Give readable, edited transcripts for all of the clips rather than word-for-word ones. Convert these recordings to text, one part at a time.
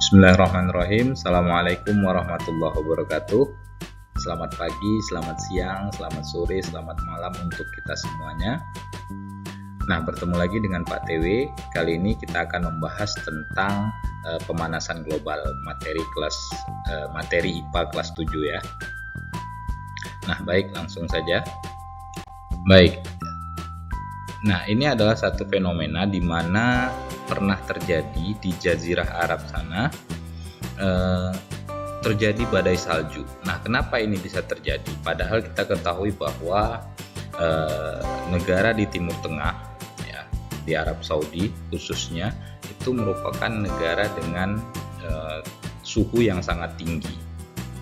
Bismillahirrahmanirrahim. Assalamualaikum warahmatullahi wabarakatuh. Selamat pagi, selamat siang, selamat sore, selamat malam untuk kita semuanya. Nah, bertemu lagi dengan Pak TW. Kali ini kita akan membahas tentang pemanasan global, materi IPA kelas 7 ya. Nah, baik, langsung saja. Baik. Nah, ini adalah satu fenomena di mana pernah terjadi di Jazirah Arab sana, terjadi badai salju. Nah, kenapa ini bisa terjadi? Padahal kita ketahui bahwa negara di Timur Tengah, ya, di Arab Saudi khususnya, itu merupakan negara dengan suhu yang sangat tinggi.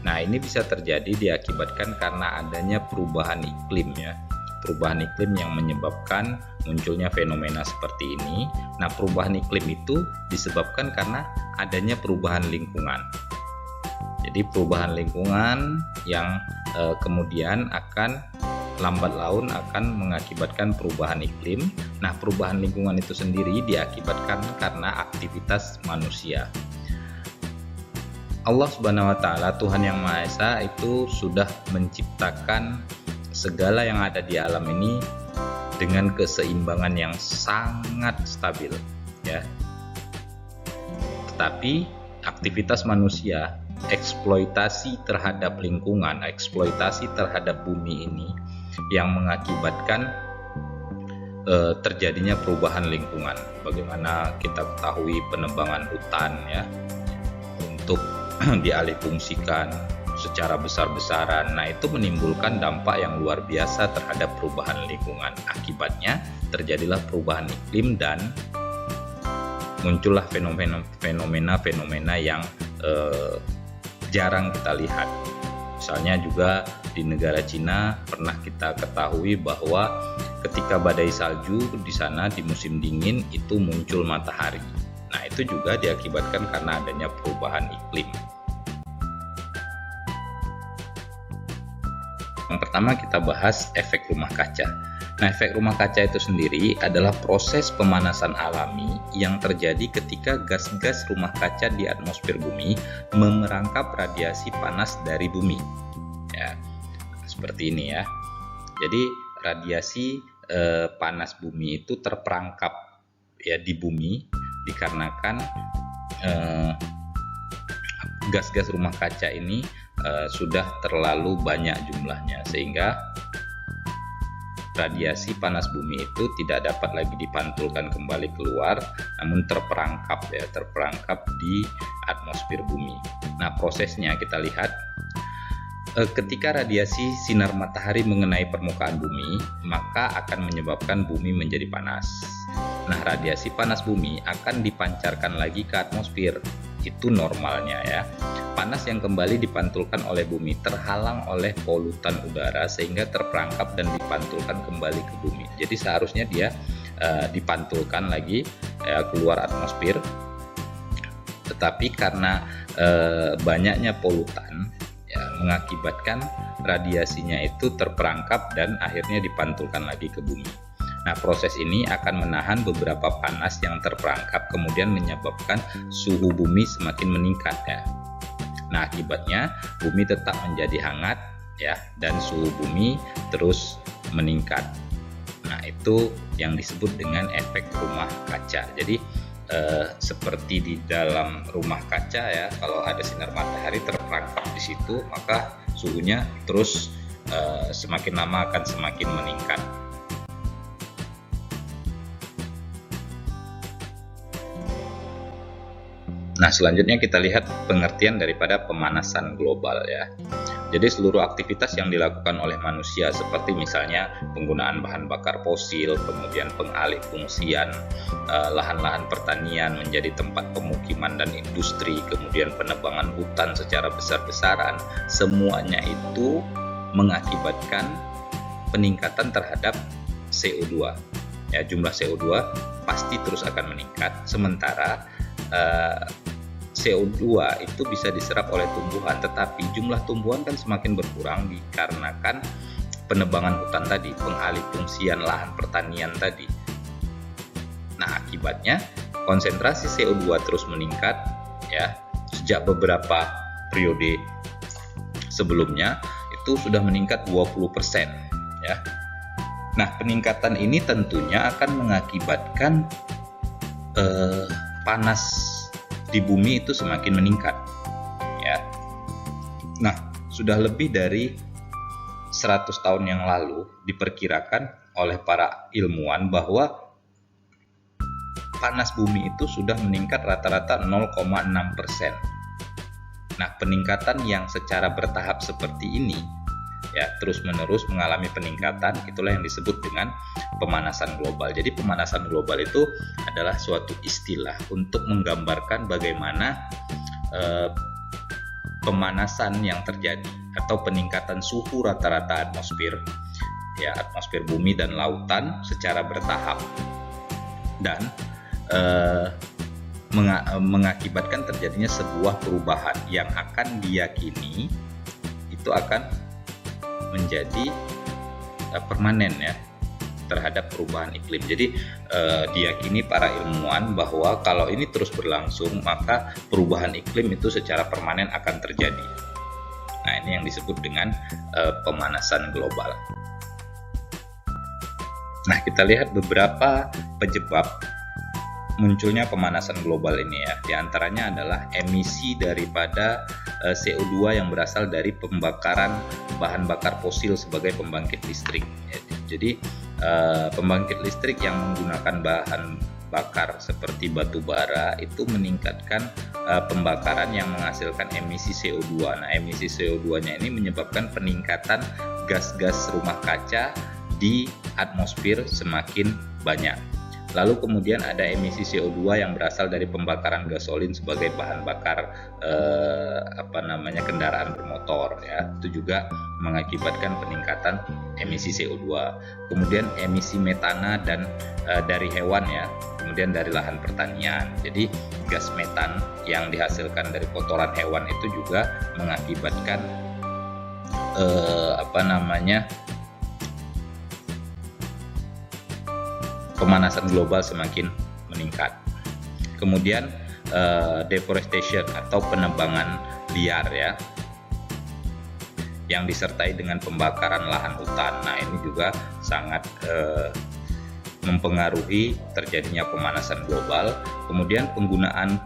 Nah, ini bisa terjadi diakibatkan karena adanya perubahan iklim ya. Perubahan iklim yang menyebabkan munculnya fenomena seperti ini. Nah, perubahan iklim itu disebabkan karena adanya perubahan lingkungan. Jadi perubahan lingkungan yang kemudian akan lambat laun akan mengakibatkan perubahan iklim. Nah, perubahan lingkungan itu sendiri diakibatkan karena aktivitas manusia. Allah Subhanahu wa taala, Tuhan yang Maha Esa, itu sudah menciptakan segala yang ada di alam ini dengan keseimbangan yang sangat stabil ya. Tetapi aktivitas manusia, eksploitasi terhadap lingkungan, eksploitasi terhadap bumi ini yang mengakibatkan terjadinya perubahan lingkungan. Bagaimana kita ketahui penebangan hutan ya untuk dialihfungsikan secara besar-besaran. Nah, itu menimbulkan dampak yang luar biasa terhadap perubahan lingkungan. Akibatnya terjadilah perubahan iklim dan muncullah fenomena-fenomena yang jarang kita lihat. Misalnya juga di negara Cina pernah kita ketahui bahwa ketika badai salju di sana di musim dingin itu muncul matahari. Nah, itu juga diakibatkan karena adanya perubahan iklim. Yang pertama kita bahas efek rumah kaca. Nah, efek rumah kaca itu sendiri adalah proses pemanasan alami yang terjadi ketika gas-gas rumah kaca di atmosfer bumi memerangkap radiasi panas dari bumi. Ya, seperti ini ya. Jadi radiasi panas bumi itu terperangkap ya di bumi dikarenakan gas-gas rumah kaca ini sudah terlalu banyak jumlahnya, sehingga radiasi panas bumi itu tidak dapat lagi dipantulkan kembali keluar, namun terperangkap di atmosfer bumi. Nah, prosesnya kita lihat ketika radiasi sinar matahari mengenai permukaan bumi, maka akan menyebabkan bumi menjadi panas. Nah, radiasi panas bumi akan dipancarkan lagi ke atmosfer. Itu normalnya ya. Panas yang kembali dipantulkan oleh bumi terhalang oleh polutan udara sehingga terperangkap dan dipantulkan kembali ke bumi. Jadi seharusnya dia dipantulkan lagi keluar atmosfer. Tetapi karena banyaknya polutan ya, mengakibatkan radiasinya itu terperangkap dan akhirnya dipantulkan lagi ke bumi. Nah, proses ini akan menahan beberapa panas yang terperangkap, kemudian menyebabkan suhu bumi semakin meningkat ya. Nah, akibatnya bumi tetap menjadi hangat ya, dan suhu bumi terus meningkat. Nah, itu yang disebut dengan efek rumah kaca. Jadi seperti di dalam rumah kaca ya, kalau ada sinar matahari terperangkap di situ, maka suhunya terus semakin lama akan semakin meningkat. Nah, selanjutnya kita lihat pengertian daripada pemanasan global ya. Jadi seluruh aktivitas yang dilakukan oleh manusia seperti misalnya penggunaan bahan bakar fosil, kemudian pengalihfungsian lahan-lahan pertanian menjadi tempat pemukiman dan industri, kemudian penebangan hutan secara besar-besaran, semuanya itu mengakibatkan peningkatan terhadap CO2. Ya, jumlah CO2 pasti terus akan meningkat, sementara CO2 itu bisa diserap oleh tumbuhan, tetapi jumlah tumbuhan kan semakin berkurang dikarenakan penebangan hutan tadi, pengalihfungsian lahan pertanian tadi. Nah, akibatnya konsentrasi CO2 terus meningkat ya, sejak beberapa periode sebelumnya itu sudah meningkat 20% ya. Nah, peningkatan ini tentunya akan mengakibatkan panas di bumi itu semakin meningkat ya. Nah, sudah lebih dari 100 tahun yang lalu diperkirakan oleh para ilmuwan bahwa panas bumi itu sudah meningkat rata-rata 0,6%. Nah, peningkatan yang secara bertahap seperti ini ya terus-menerus mengalami peningkatan, itulah yang disebut dengan pemanasan global. Jadi pemanasan global itu adalah suatu istilah untuk menggambarkan bagaimana pemanasan yang terjadi atau peningkatan suhu rata-rata atmosfer ya, atmosfer bumi dan lautan secara bertahap dan mengakibatkan terjadinya sebuah perubahan yang akan diyakini itu akan menjadi permanen ya terhadap perubahan iklim. Jadi diyakini para ilmuwan bahwa kalau ini terus berlangsung maka perubahan iklim itu secara permanen akan terjadi. Nah, ini yang disebut dengan pemanasan global. Nah, kita lihat beberapa penyebab munculnya pemanasan global ini ya. Di antaranya adalah emisi daripada CO2 yang berasal dari pembakaran bahan bakar fosil sebagai pembangkit listrik. Jadi pembangkit listrik yang menggunakan bahan bakar seperti batu bara itu meningkatkan pembakaran yang menghasilkan emisi CO2. Nah, emisi CO2-nya ini menyebabkan peningkatan gas-gas rumah kaca di atmosfer semakin banyak. Lalu kemudian ada emisi CO2 yang berasal dari pembakaran gasolin sebagai bahan bakar kendaraan bermotor ya. Itu juga mengakibatkan peningkatan emisi CO2. Kemudian emisi metana dan dari hewan ya. Kemudian dari lahan pertanian. Jadi gas metan yang dihasilkan dari kotoran hewan itu juga mengakibatkan pemanasan global semakin meningkat. Kemudian deforestation atau penebangan liar ya, yang disertai dengan pembakaran lahan hutan. Nah, ini juga sangat mempengaruhi terjadinya pemanasan global. Kemudian penggunaan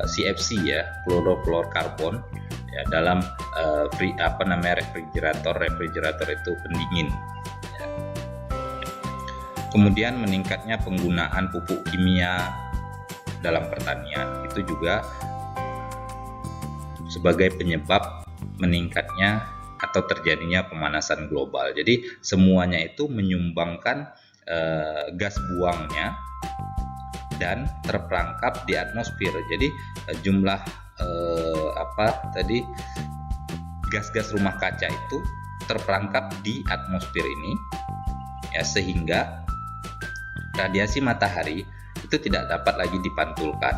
CFC ya, chlorofluorokarbon ya, dalam refrigerator itu pendingin. Kemudian meningkatnya penggunaan pupuk kimia dalam pertanian itu juga sebagai penyebab meningkatnya atau terjadinya pemanasan global. Jadi semuanya itu menyumbangkan gas buangnya dan terperangkap di atmosfer. Jadi jumlah gas-gas rumah kaca itu terperangkap di atmosfer ini ya, sehingga radiasi matahari itu tidak dapat lagi dipantulkan,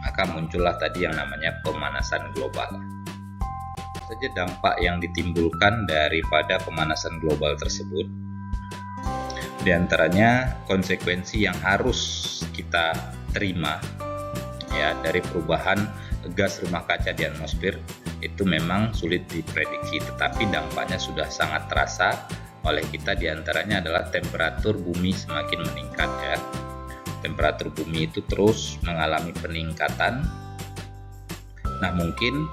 maka muncullah tadi yang namanya pemanasan global. Saja dampak yang ditimbulkan daripada pemanasan global tersebut, di antaranya konsekuensi yang harus kita terima ya dari perubahan gas rumah kaca di atmosfer itu memang sulit diprediksi, tetapi dampaknya sudah sangat terasa oleh kita. Di antaranya adalah temperatur bumi semakin meningkat ya. Temperatur bumi itu terus mengalami peningkatan. Nah, mungkin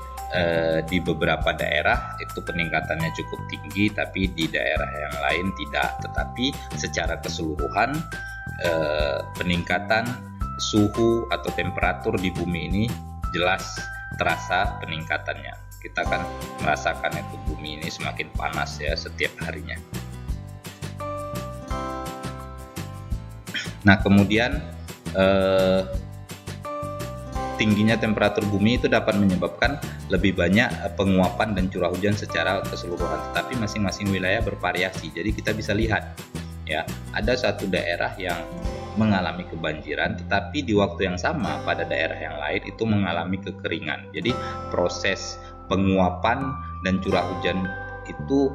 di beberapa daerah itu peningkatannya cukup tinggi, tapi di daerah yang lain tidak. Tetapi secara keseluruhan peningkatan suhu atau temperatur di bumi ini jelas terasa peningkatannya. Kita akan merasakan itu bumi ini semakin panas ya setiap harinya. Nah, kemudian tingginya temperatur bumi itu dapat menyebabkan lebih banyak penguapan dan curah hujan secara keseluruhan, tetapi masing-masing wilayah bervariasi. Jadi kita bisa lihat ya, ada satu daerah yang mengalami kebanjiran, tetapi di waktu yang sama pada daerah yang lain itu mengalami kekeringan. Jadi proses penguapan dan curah hujan itu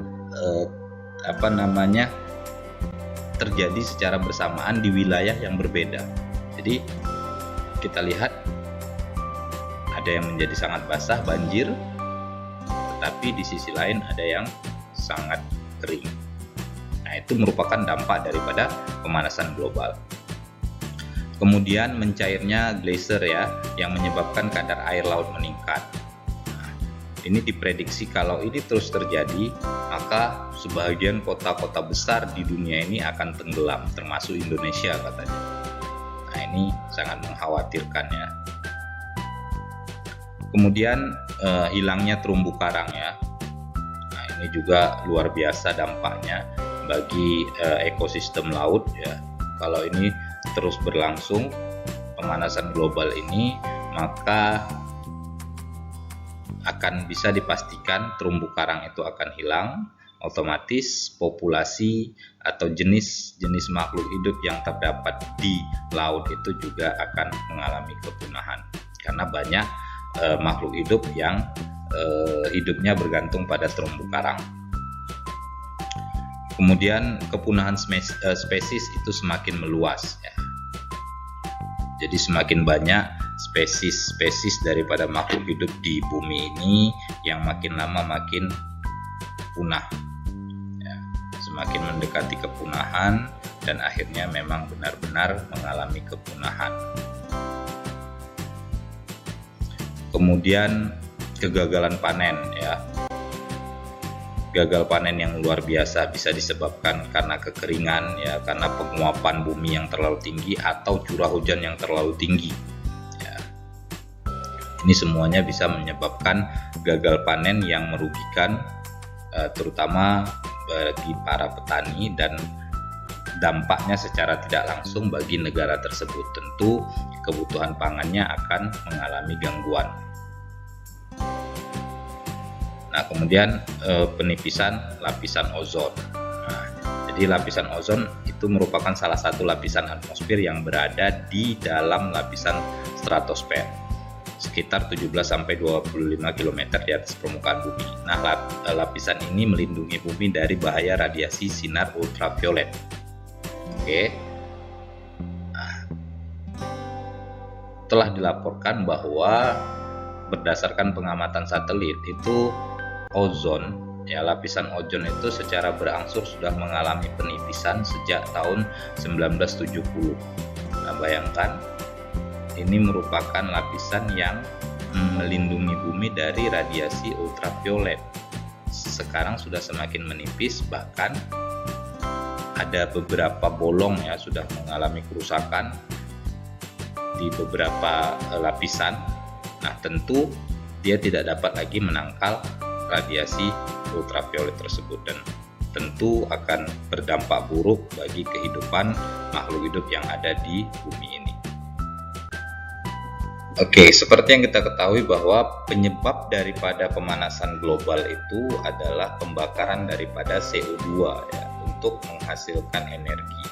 terjadi secara bersamaan di wilayah yang berbeda. Jadi kita lihat ada yang menjadi sangat basah, banjir, tetapi di sisi lain ada yang sangat kering. Nah, itu merupakan dampak daripada pemanasan global. Kemudian mencairnya glacier ya, yang menyebabkan kadar air laut meningkat. Nah, ini diprediksi kalau ini terus terjadi, maka sebagian kota-kota besar di dunia ini akan tenggelam, termasuk Indonesia katanya. Nah, ini sangat mengkhawatirkan ya. Kemudian hilangnya terumbu karang ya. Nah, ini juga luar biasa dampaknya bagi ekosistem laut ya. Kalau ini terus berlangsung pemanasan global ini, maka akan bisa dipastikan terumbu karang itu akan hilang, otomatis populasi atau jenis-jenis makhluk hidup yang terdapat di laut itu juga akan mengalami kepunahan, karena banyak makhluk hidup yang hidupnya bergantung pada terumbu karang. Kemudian kepunahan spesies itu semakin meluas ya. Jadi semakin banyak spesies daripada makhluk hidup di bumi ini yang makin lama makin punah ya. Semakin mendekati kepunahan dan akhirnya memang benar-benar mengalami kepunahan. Kemudian kegagalan panen ya. Gagal panen yang luar biasa bisa disebabkan karena kekeringan ya, karena penguapan bumi yang terlalu tinggi atau curah hujan yang terlalu tinggi ya. Ini semuanya bisa menyebabkan gagal panen yang merugikan terutama bagi para petani, dan dampaknya secara tidak langsung bagi negara tersebut. Tentu kebutuhan pangannya akan mengalami gangguan. Nah, kemudian penipisan lapisan ozon. Nah, jadi lapisan ozon itu merupakan salah satu lapisan atmosfer yang berada di dalam lapisan stratosfer, sekitar 17-25 km di atas permukaan bumi. Nah, lapisan ini melindungi bumi dari bahaya radiasi sinar ultraviolet. Oke. Nah, telah dilaporkan bahwa berdasarkan pengamatan satelit itu ozon ya, lapisan ozon itu secara berangsur sudah mengalami penipisan sejak tahun 1970. Nah, bayangkan ini merupakan lapisan yang melindungi bumi dari radiasi ultraviolet. Sekarang sudah semakin menipis, bahkan ada beberapa bolong ya sudah mengalami kerusakan di beberapa lapisan. Nah, tentu dia tidak dapat lagi menangkal radiasi ultraviolet tersebut, dan tentu akan berdampak buruk bagi kehidupan makhluk hidup yang ada di bumi ini. Oke, seperti yang kita ketahui bahwa penyebab daripada pemanasan global itu adalah pembakaran daripada CO2 ya, untuk menghasilkan energi.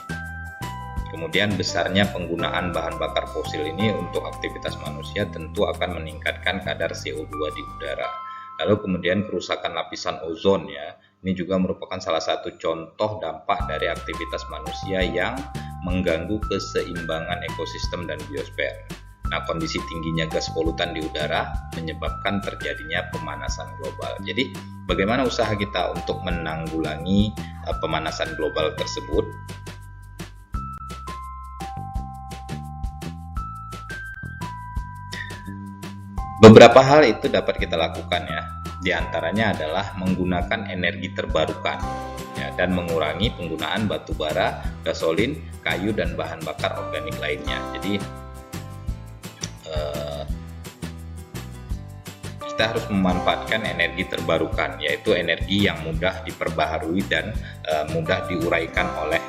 Kemudian besarnya penggunaan bahan bakar fosil ini untuk aktivitas manusia tentu akan meningkatkan kadar CO2 di udara. Lalu kemudian kerusakan lapisan ozon ya, ini juga merupakan salah satu contoh dampak dari aktivitas manusia yang mengganggu keseimbangan ekosistem dan biosfer. Nah, kondisi tingginya gas polutan di udara menyebabkan terjadinya pemanasan global. Jadi, bagaimana usaha kita untuk menanggulangi pemanasan global tersebut? Beberapa hal itu dapat kita lakukan ya. Di antaranya adalah menggunakan energi terbarukan ya, dan mengurangi penggunaan batu bara, gasolin, kayu, dan bahan bakar organik lainnya. Jadi kita harus memanfaatkan energi terbarukan, yaitu energi yang mudah diperbaharui dan mudah diuraikan oleh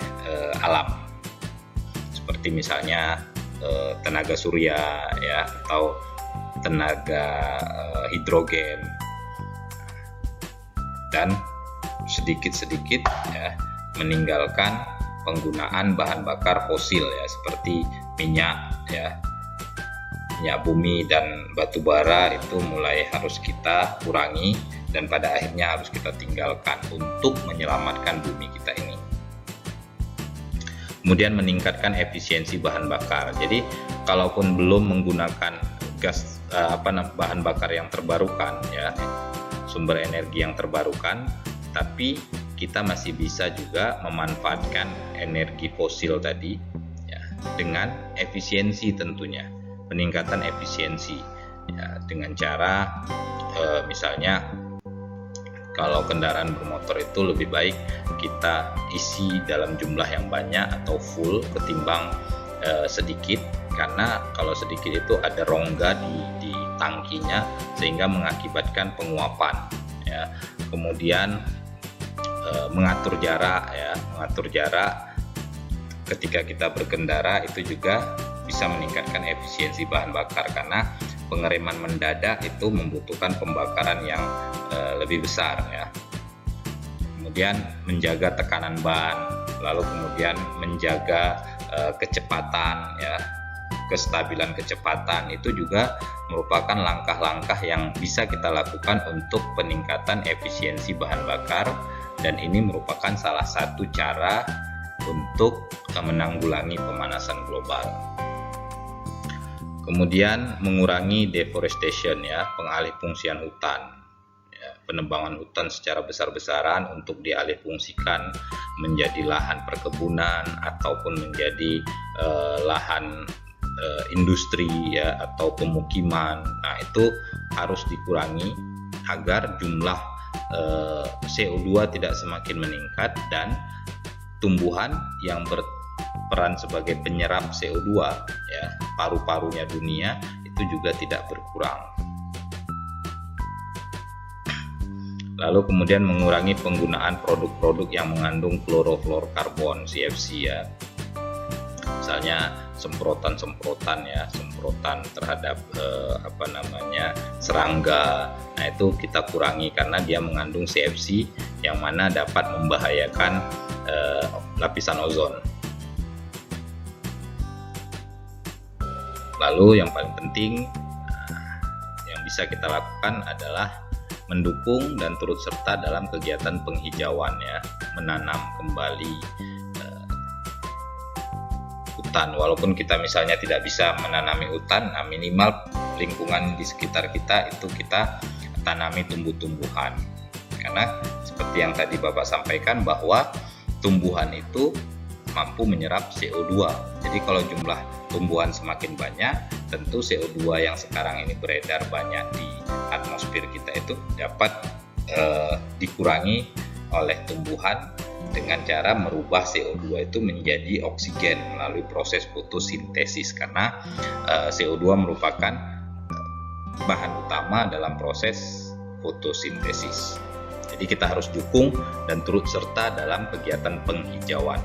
alam. Seperti misalnya tenaga surya ya, atau tenaga hidrogen, dan sedikit-sedikit ya meninggalkan penggunaan bahan bakar fosil ya, seperti minyak ya, minyak bumi dan batu bara itu mulai harus kita kurangi dan pada akhirnya harus kita tinggalkan untuk menyelamatkan bumi kita ini. Kemudian meningkatkan efisiensi bahan bakar. Jadi kalaupun belum menggunakan bahan bakar yang terbarukan ya, sumber energi yang terbarukan, tapi kita masih bisa juga memanfaatkan energi fosil tadi ya, dengan efisiensi tentunya, peningkatan efisiensi ya, dengan cara misalnya kalau kendaraan bermotor itu lebih baik kita isi dalam jumlah yang banyak atau full ketimbang sedikit, karena kalau sedikit itu ada rongga di tangkinya sehingga mengakibatkan penguapan ya. Kemudian mengatur jarak ketika kita berkendara itu juga bisa meningkatkan efisiensi bahan bakar, karena pengereman mendadak itu membutuhkan pembakaran yang lebih besar ya. Kemudian menjaga tekanan ban, lalu kemudian menjaga kecepatan ya, kestabilan kecepatan itu juga merupakan langkah-langkah yang bisa kita lakukan untuk peningkatan efisiensi bahan bakar, dan ini merupakan salah satu cara untuk menanggulangi pemanasan global. Kemudian mengurangi deforestation ya, pengalihfungsian hutan. Penebangan hutan secara besar-besaran untuk dialihfungsikan menjadi lahan perkebunan ataupun menjadi lahan industri ya, atau pemukiman. Nah, itu harus dikurangi agar jumlah CO2 tidak semakin meningkat dan tumbuhan yang berperan sebagai penyerap CO2 ya, paru-parunya dunia itu juga tidak berkurang. Lalu kemudian mengurangi penggunaan produk-produk yang mengandung klorofluorkarbon CFC ya. Misalnya semprotan ya, semprotan terhadap serangga. Nah, itu kita kurangi karena dia mengandung CFC yang mana dapat membahayakan lapisan ozon. Lalu yang paling penting yang bisa kita lakukan adalah mendukung dan turut serta dalam kegiatan penghijauan ya, menanam kembali hutan. Walaupun kita misalnya tidak bisa menanami hutan, nah minimal lingkungan di sekitar kita itu kita tanami tumbuh-tumbuhan. Karena seperti yang tadi Bapak sampaikan bahwa tumbuhan itu mampu menyerap CO2. Jadi kalau jumlah tumbuhan semakin banyak, tentu CO2 yang sekarang ini beredar banyak di atmosfer kita itu dapat dikurangi oleh tumbuhan dengan cara merubah CO2 itu menjadi oksigen melalui proses fotosintesis, karena CO2 merupakan bahan utama dalam proses fotosintesis. Jadi kita harus dukung dan turut serta dalam kegiatan penghijauan.